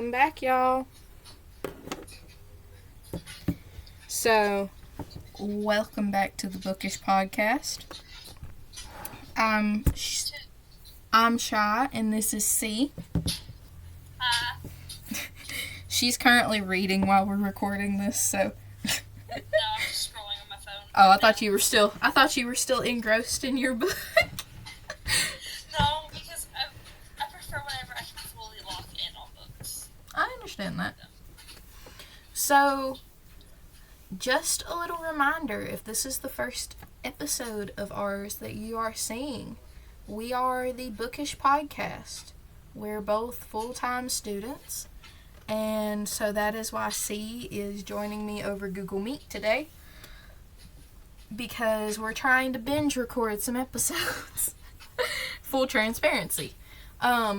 Welcome back, y'all. So, welcome back to the Bookish Podcast. I'm Shy, and this is C. Hi. She's currently reading while we're recording this, so. No, I'm just scrolling on my phone. Oh, I thought you were still engrossed in your book. No, because I prefer whenever I can fully lock in on books. I understand that. So, just a little reminder, if this is the first episode of ours that you are seeing, we are the Bookish Podcast. We're both full-time students, and so that is why C is joining me over Google Meet today, because we're trying to binge record some episodes. Full transparency.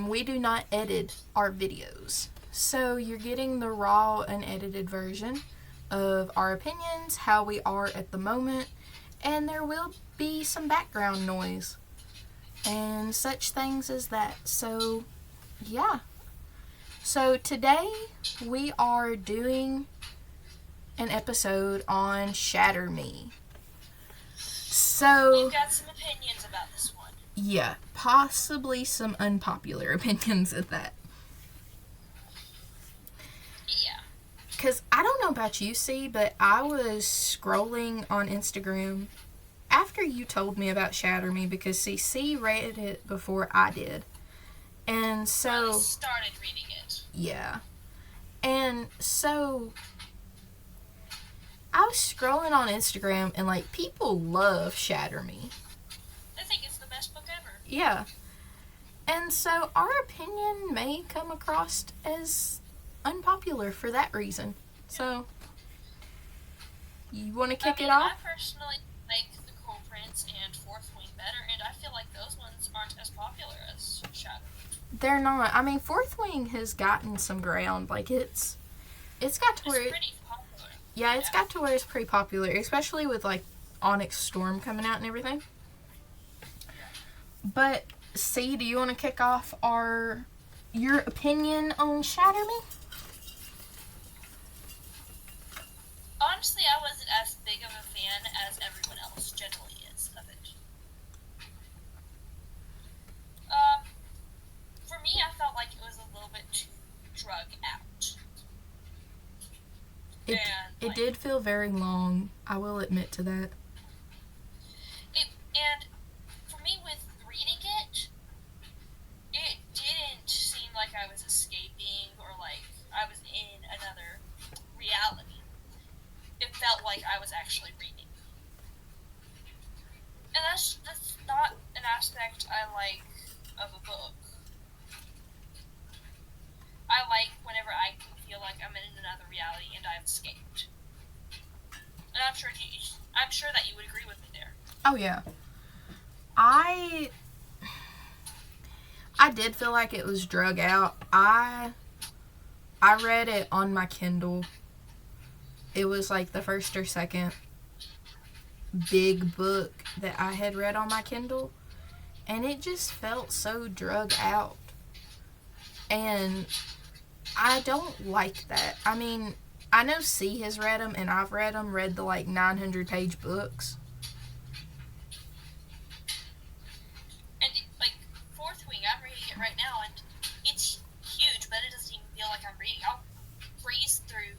We do not edit our videos, so you're getting the raw, unedited version of our opinions, how we are at the moment, and there will be some background noise and such things as that. So, yeah. So today we are doing an episode on Shatter Me. So, You've got some opinions about this one. Yeah, possibly some unpopular opinions at that. Yeah. Because I don't know about you, C, but I was scrolling on Instagram after you told me about Shatter Me, because C read it before I did. And so... I started reading it. Yeah. And so... I was scrolling on Instagram, and, like, people love Shatter Me. I think it's the best book ever. Yeah. And so our opinion may come across as unpopular for that reason. So, you want to kick it off? I personally like The Cruel Prince and Fourth Wing better, and I feel like those ones aren't as popular as Shatter Me. They're not. I mean, Fourth Wing has gotten some ground. Like, it's got to where... It's pretty popular. Yeah, it's got to where it's pretty popular, especially with, like, Onyx Storm coming out and everything. But, C, do you want to kick off your opinion on Shatter Me? Honestly, I wasn't as big of a fan as everyone else generally is of it. For me, I felt like it was a little bit too drug out. It did feel very long. I will admit to that. And for me, with reading it, it didn't seem like I was escaping or like I was in another reality. It felt like I was actually reading. And that's not an aspect I like of a book. I like whenever I feel like I'm in another reality and I've escaped. And I'm sure that you would agree with me there. Oh, yeah. I did feel like it was drug out. I read it on my Kindle. It was like the first or second big book that I had read on my Kindle. And it just felt so drug out. And I don't like that. I mean, I know C has read them, and I've read them, read the like 900-page books. And like Fourth Wing, I'm reading it right now, and it's huge, but it doesn't even feel like I'm reading. I'll breeze through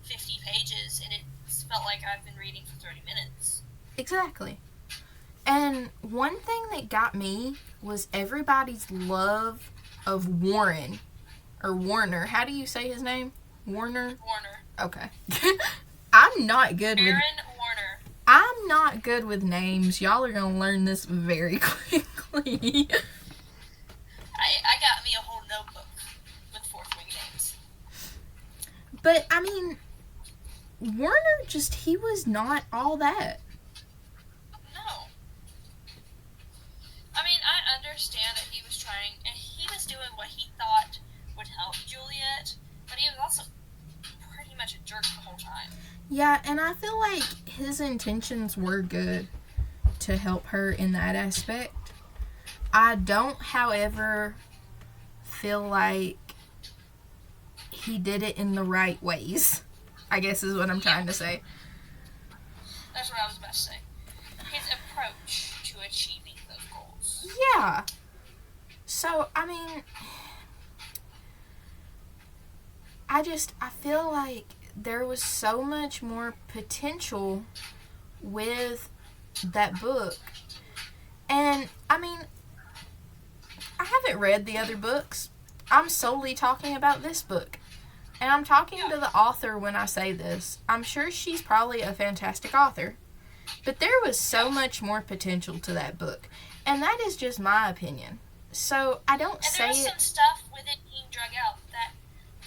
50 pages, and it's felt like I've been reading for 30 minutes. Exactly. And one thing that got me was everybody's love of Warren. Or Warner. How do you say his name? Warner? Warner. Okay. I'm not good Aaron with... Warner. I'm not good with names. Y'all are going to learn this very quickly. I got me a whole notebook with Fourth Wing names. But, I mean, Warner he was not all that. No. I mean, I understand that he was trying, and he was doing what he thought would help Juliet, but he was also pretty much a jerk the whole time. Yeah, and I feel like his intentions were good to help her in that aspect. I don't, however, feel like he did it in the right ways, I guess is what I'm trying to say. That's what I was about to say. His approach to achieving those goals. Yeah. So, I mean, I feel like there was so much more potential with that book. And, I mean, I haven't read the other books. I'm solely talking about this book. And I'm talking to the author when I say this. I'm sure she's probably a fantastic author. But there was so much more potential to that book. And that is just my opinion. So, I don't say it... And there was some stuff with it being drug out that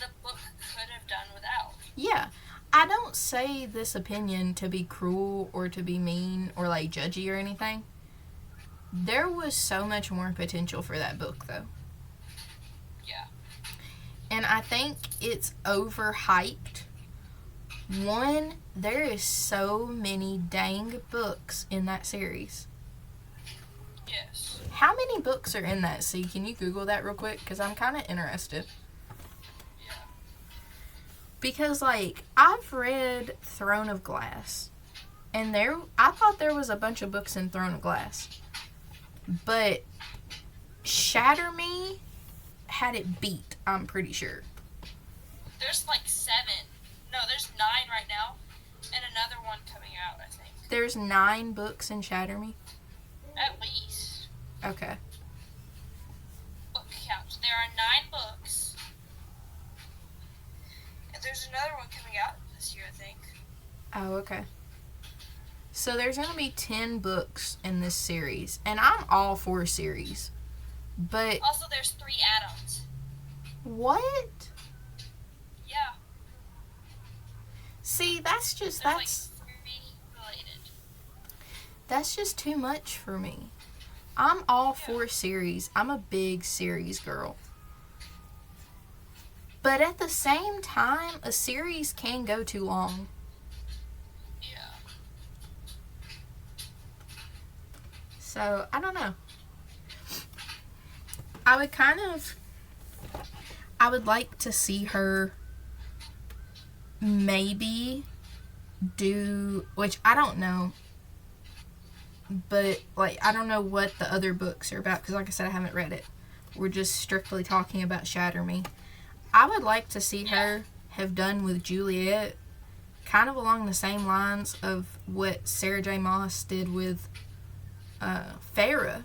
the book could have done without. Yeah. I don't say this opinion to be cruel or to be mean or, like, judgy or anything. There was so much more potential for that book, though. Yeah. And I think it's overhyped. One, there is so many dang books in that series. Yes. How many books are in that? See, can you Google that real quick? Because I'm kind of interested. Yeah. Because, like, I've read Throne of Glass. And I thought there was a bunch of books in Throne of Glass. But Shatter Me had it beat, I'm pretty sure. There's like 7. No, there's 9 right now. And another one coming out, I think. There's 9 books in Shatter Me? At least. Okay. Book count. There are 9 books. And there's another one coming out this year, I think. Oh, okay. So there's going to be 10 books in this series. And I'm all for series. But... Also, there's 3 add-ons. What? Yeah. See, that's There's like 3 related. That's just too much for me. I'm all for series. I'm a big series girl. But at the same time, a series can go too long. Yeah. So, I don't know. I would like to see her maybe do, which I don't know, but, like, I don't know what the other books are about, because, like I said, I haven't read it. We're just strictly talking about Shatter Me. I would like to see her have done with Juliet, kind of along the same lines of what Sarah J. Maas did with Farrah,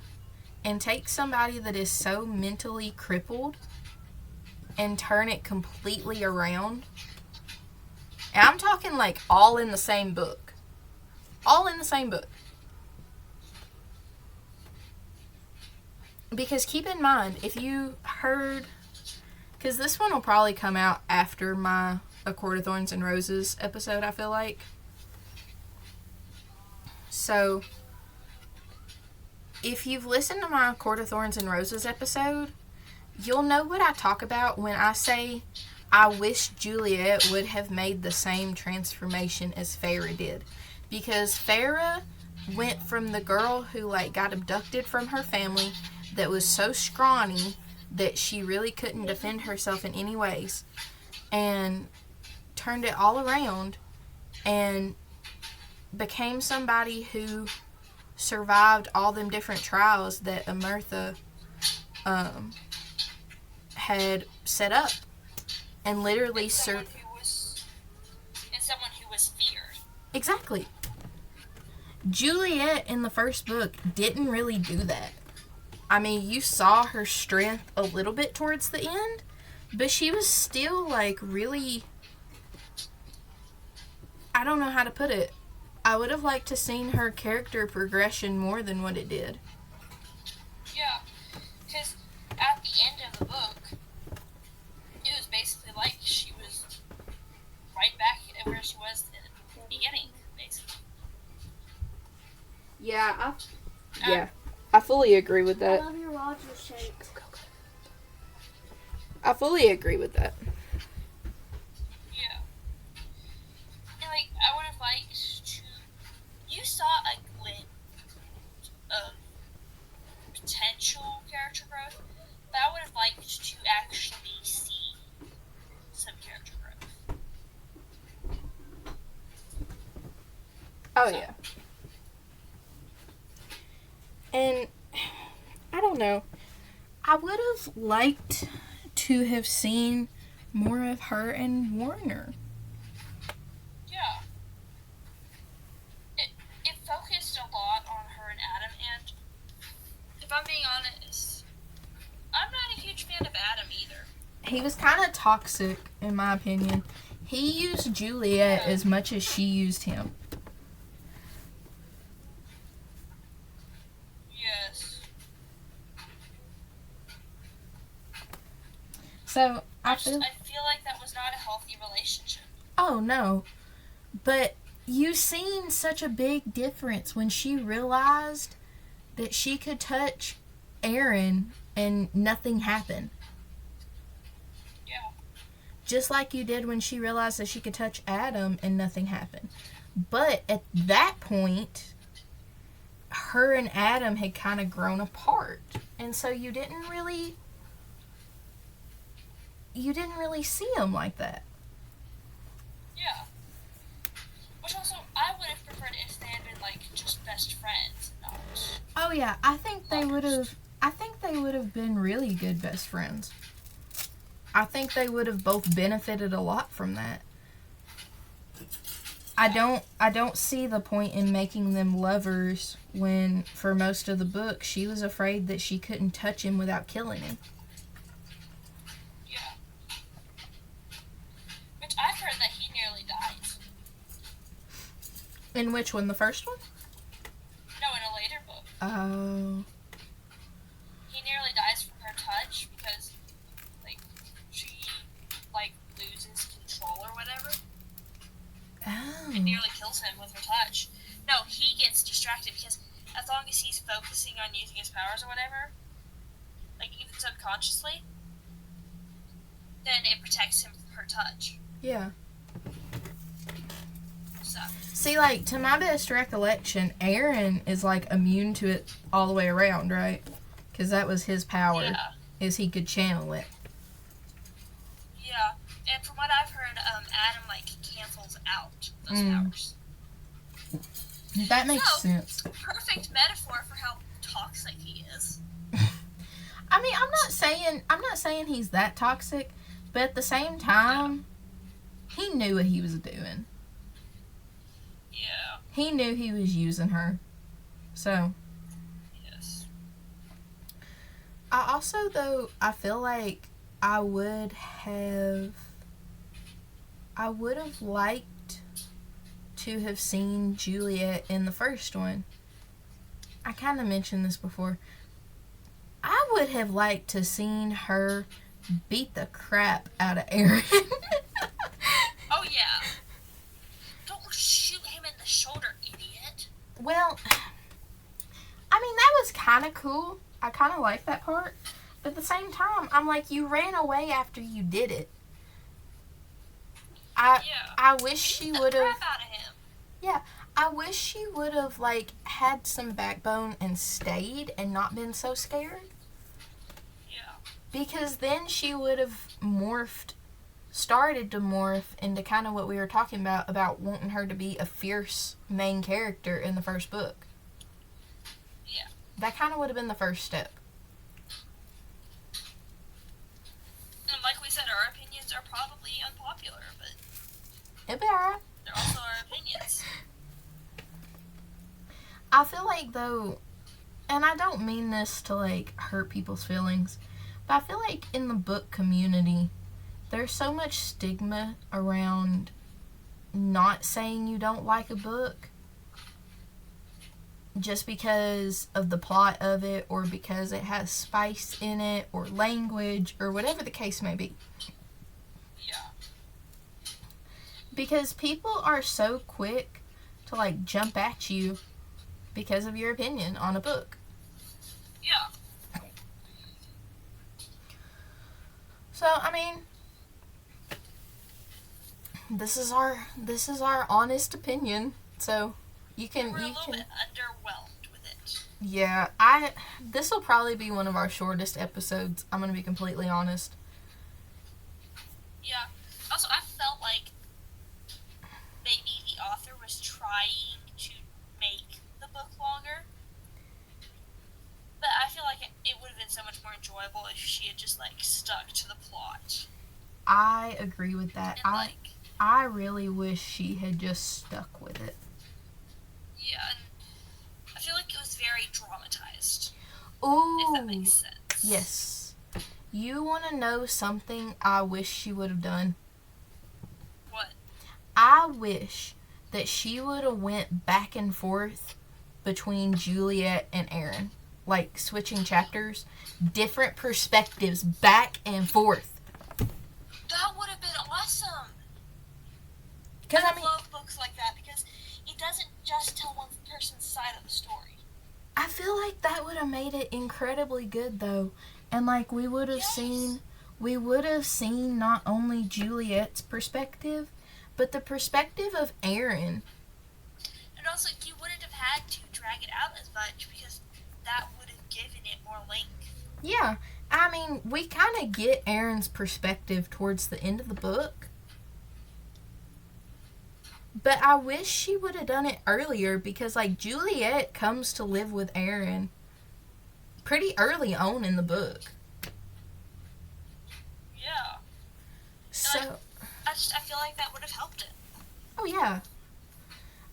and take somebody that is so mentally crippled and turn it completely around. And I'm talking like all in the same book. All in the same book. Because keep in mind, if you heard... Because this one will probably come out after my A Court of Thorns and Roses episode, I feel like. So, if you've listened to my Court of Thorns and Roses episode, you'll know what I talk about when I say I wish Juliet would have made the same transformation as Farrah did. Because Farrah went from the girl who, like, got abducted from her family that was so scrawny that she really couldn't defend herself in any ways, and turned it all around and became somebody who survived all them different trials that Amertha had set up, and literally someone who was feared. Exactly. Juliet in the first book didn't really do that. I mean, you saw her strength a little bit towards the end, but she was still, like, really... I don't know how to put it. I would have liked to seen her character progression more than what it did. Yeah, because at the end of the book, it was basically like she was right back at where she was in the beginning, basically. Yeah, I fully agree with that. I love your Rogers shake. I fully agree with that. Yeah. And, like, I would have liked to... You saw a glimpse of potential character growth, but I would have liked to actually see some character Oh, yeah. And, I don't know. I would have liked to have seen more of her and Warner. Yeah. It focused a lot on her and Adam, and if I'm being honest, I'm not a huge fan of Adam either. He was kind of toxic, in my opinion. He used Juliet as much as she used him. Yes. So, I feel like that was not a healthy relationship. Oh, no. But you seen such a big difference when she realized that she could touch Aaron and nothing happened. Yeah. Just like you did when she realized that she could touch Adam and nothing happened. But at that point, her and Adam had kind of grown apart. And so you didn't really see them like that. Yeah. Which also, I would have preferred if they had been, like, just best friends. Not Oh, yeah. I think they would have been really good best friends. I think they would have both benefited a lot from that. I don't see the point in making them lovers when, for most of the book, she was afraid that she couldn't touch him without killing him. Yeah. Which I've heard that he nearly dies. In which one? The first one? No, in a later book. Oh. He nearly dies from her touch because, like, she, like, loses control or whatever. Oh. It nearly kills him with her touch. No, he gets distracted because as long as he's focusing on using his powers or whatever, like, even subconsciously, then it protects him from her touch. Yeah. So. See, like, to my best recollection, Aaron is, like, immune to it all the way around, right? Because that was his power, is he could channel it. Yeah, and from what I've heard, Adam, like, cancels out those powers. That makes sense. Perfect metaphor for how toxic he is. I mean, I'm not saying he's that toxic, but at the same time, he knew what he was doing. Yeah. He knew he was using her. So. Yes. I also, though, I feel like I would have liked to have seen Juliet in the first one. I kind of mentioned this before. I would have liked to seen her beat the crap out of Aaron. Oh, yeah. Don't shoot him in the shoulder, idiot. Well, I mean, that was kind of cool. I kind of like that part. But at the same time, I'm like, you ran away after you did it. I wish she would have. Yeah, I wish she would have, like, had some backbone and stayed and not been so scared. Yeah. Because then she would have started to morph into kind of what we were talking about wanting her to be a fierce main character in the first book. Yeah. That kind of would have been the first step. And like we said, our opinions are probably unpopular, but it'll be alright. They're also our opinions. I feel like, though, and I don't mean this to, like, hurt people's feelings, but I feel like in the book community, there's so much stigma around not saying you don't like a book just because of the plot of it, or because it has spice in it, or language, or whatever the case may be. Yeah. Because people are so quick to, like, jump at you because of your opinion on a book. Yeah. So, I mean, this is our honest opinion. So, you can We're a little bit underwhelmed with it. Yeah, this will probably be one of our shortest episodes. I'm going to be completely honest. Yeah. Also, I felt like maybe the author was trying to she had just, like, stuck to the plot. I agree with that. And, I really wish she had just stuck with it. Yeah, and I feel like it was very dramatized. Ooh. If that makes sense. Yes. You want to know something I wish she would have done? What? I wish that she would have went back and forth between Juliet and Aaron. Like, switching chapters. Different perspectives, back and forth. That would have been awesome. Because I love books like that because it doesn't just tell one person's side of the story. I feel like that would have made it incredibly good, though. And, like, we would have seen not only Juliet's perspective, but the perspective of Aaron. And also, you wouldn't have had to drag it out as much because that would have given it more length. Yeah. I mean, we kind of get Aaron's perspective towards the end of the book. But I wish she would have done it earlier because, like, Juliet comes to live with Aaron pretty early on in the book. Yeah. So, I feel like that would have helped it. Oh, yeah.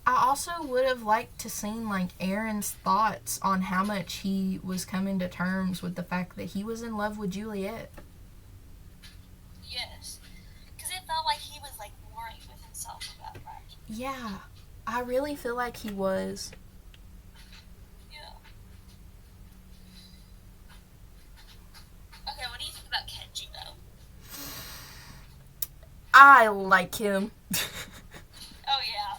I also would have liked to seen, like, Aaron's thoughts on how much he was coming to terms with the fact that he was in love with Juliet. Yes. Because it felt like he was, like, worrying with himself about that. Yeah. I really feel like he was. Yeah. Okay, what do you think about Kenji, though? I like him. Oh, yeah.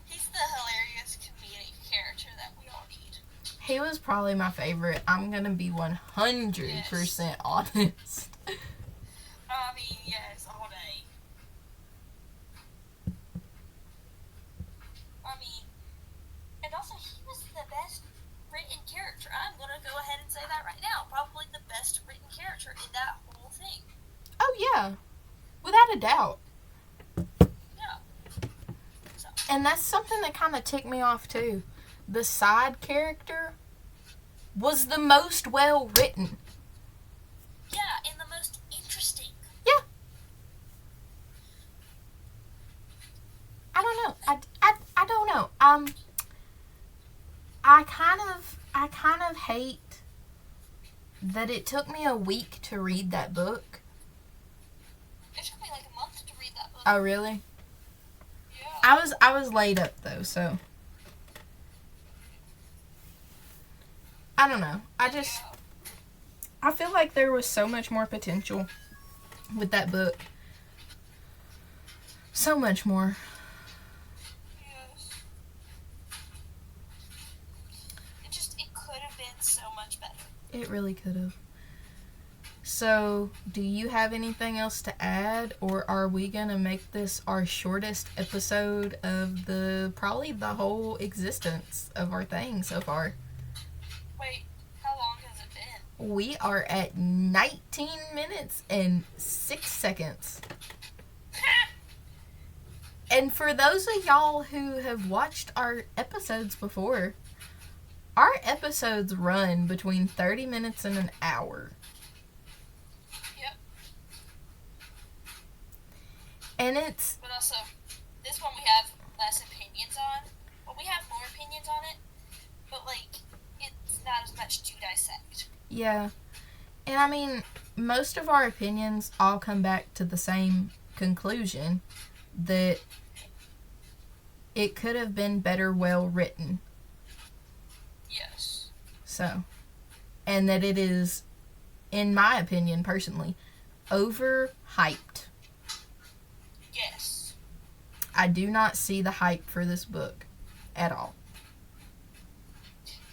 He's the hilarious comedic character that we all need. He was probably my favorite. I'm gonna be 100% honest. I mean, yes, all day. I mean, and also he was the best written character. I'm gonna go ahead and say that right now. Probably the best written character in that whole thing. Oh, yeah. Without a doubt. Yeah. So. And that's something that kind of ticked me off, too. The side character was the most well written. Yeah, and the most interesting. Yeah. I don't know. I don't know. I kind of hate that it took me a week to read that book. It took me like a month to read that book. Oh, really? Yeah. I was laid up, though, so I don't know. I feel like there was so much more potential with that book. So much more. Yes. It could have been so much better. It really could have. So, do you have anything else to add, or are we gonna make this our shortest episode of probably the whole existence of our thing so far? Wait, how long has it been? We are at 19 minutes and 6 seconds. And for those of y'all who have watched our episodes before, our episodes run between 30 minutes and an hour. Yep. And it's... But also, this one we have less opinions on. Well, we have more opinions on it, but, like, it's not as much to dissect. Yeah. And I mean, most of our opinions all come back to the same conclusion, that it could have been better well written. Yes. So, and that it is, in my opinion personally, overhyped. Yes. I do not see the hype for this book at all.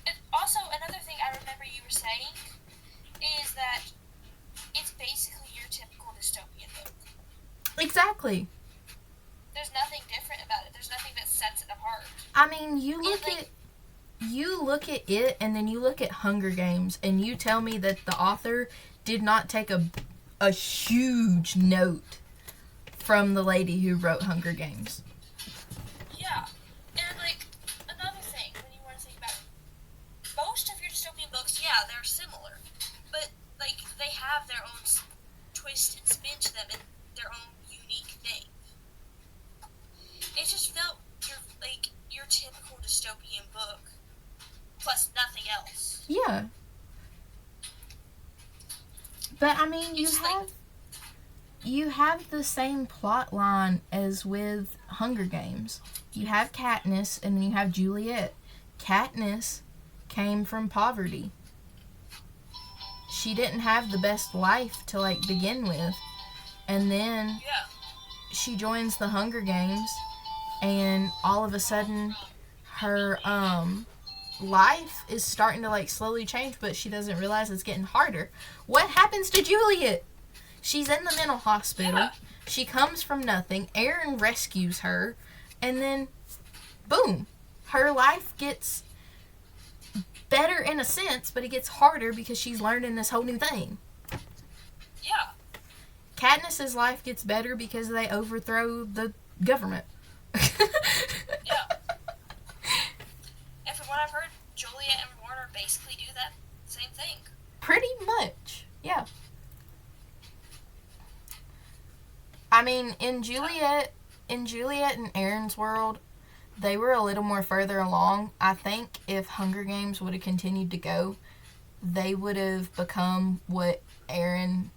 And also, another thing I remember you were saying is that it's basically your typical dystopian book. Exactly. There's nothing different about it. There's nothing that sets it apart. I mean, you look at it, and then you look at Hunger Games, and you tell me that the author did not take a huge note from the lady who wrote Hunger Games. Yeah. And, like, another thing, when you want to think about it, most of your dystopian books, yeah, they're similar. But, like, they plus nothing else. Yeah. But, I mean, you have the same plot line as with Hunger Games. You have Katniss, and then you have Juliet. Katniss came from poverty. She didn't have the best life to, like, begin with. And then she joins the Hunger Games, and all of a sudden, her, life is starting to, like, slowly change, but she doesn't realize it's getting harder. What happens to Juliet? She's in the mental hospital. Yeah. She comes from nothing. Aaron rescues her. And then, boom. Her life gets better in a sense, but it gets harder because she's learning this whole new thing. Yeah. Katniss's life gets better because they overthrow the government. Yeah. And from what I've heard, Juliet and Warner basically do that same thing. Pretty much, yeah. I mean, in Juliet and Aaron's world, they were a little more further along. I think if Hunger Games would have continued to go, they would have become what Aaron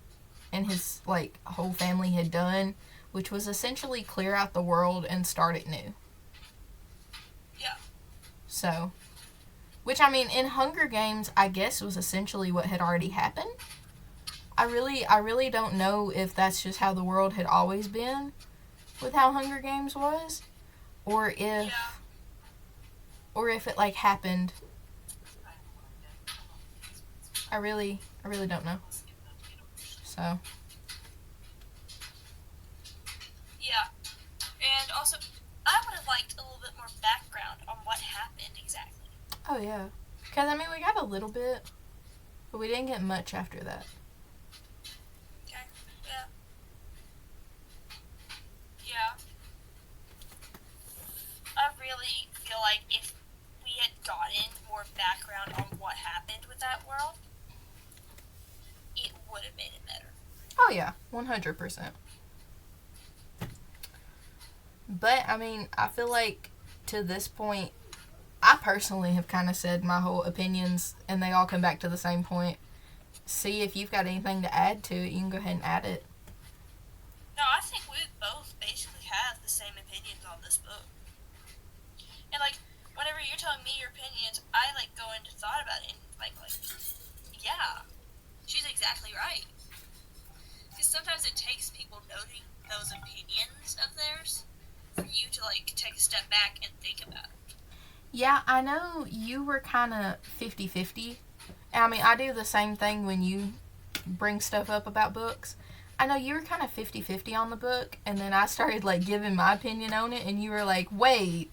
and his, like, whole family had done, which was essentially clear out the world and start it new. Yeah. So, which, I mean, in Hunger Games, I guess was essentially what had already happened. I really don't know if that's just how the world had always been with how Hunger Games was, or if it, like, happened. I really don't know. So. Yeah. And also, I would have liked a little bit more background on what happened exactly. Oh, yeah. Because, I mean, we got a little bit, but we didn't get much after that. Okay. Yeah. Yeah. I really feel like if we had gotten more background on what happened with that world, it would have made it better. Oh, yeah. 100%. But, I mean, I feel like to this point, I personally have kind of said my whole opinions, and they all come back to the same point. See, if you've got anything to add to it, you can go ahead and add it. No, I think we both basically have the same opinions on this book. And, like, whenever you're telling me your opinions, I, like, go into thought about it and, like, yeah, she's exactly right. Because sometimes it takes people noting those opinions of theirs for you to, like, take a step back and think about it. Yeah, I know you were kind of 50-50. I mean, I do the same thing when you bring stuff up about books. I know you were kind of 50-50 on the book, and then I started, like, giving my opinion on it, and you were like, wait.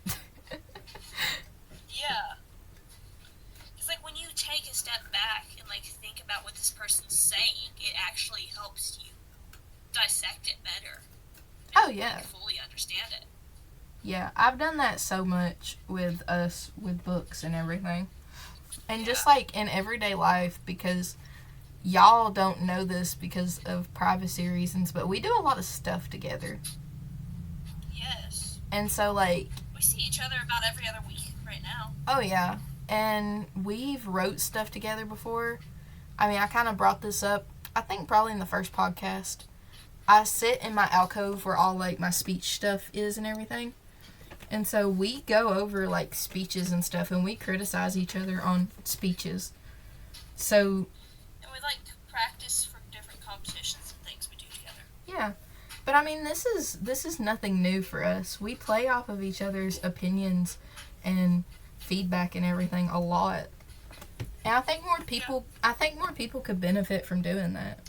Yeah. It's like when you take a step back and, like, think about what this person's saying, it actually helps you dissect it better. Oh, yeah. Like, fully understand it. Yeah, I've done that so much with us, with books and everything. And just, Yeah. like, in everyday life, because y'all don't know this because of privacy reasons, but we do a lot of stuff together. Yes. And so, like... We see each other about every other week right now. Oh, yeah. And we've wrote stuff together before. I mean, I kind of brought this up, I think probably in the first podcast. I sit in my alcove where all, like, my speech stuff is and everything. And so we go over, like, speeches and stuff, and we criticize each other on speeches. So... And we, like, practice for different competitions and things we do together. Yeah. But, I mean, this is nothing new for us. We play off of each other's opinions and feedback and everything a lot. And I think more people could benefit from doing that.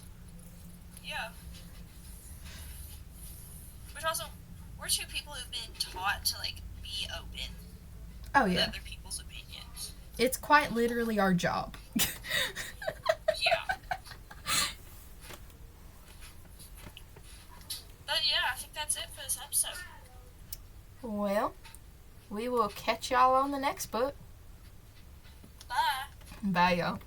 Yeah. Which also, we're two people who've been taught to, like, be open Oh, with yeah. other people's opinions. It's quite literally our job. Yeah. But yeah, I think that's it for this episode. Well, we will catch y'all on the next book. Bye. Bye, y'all.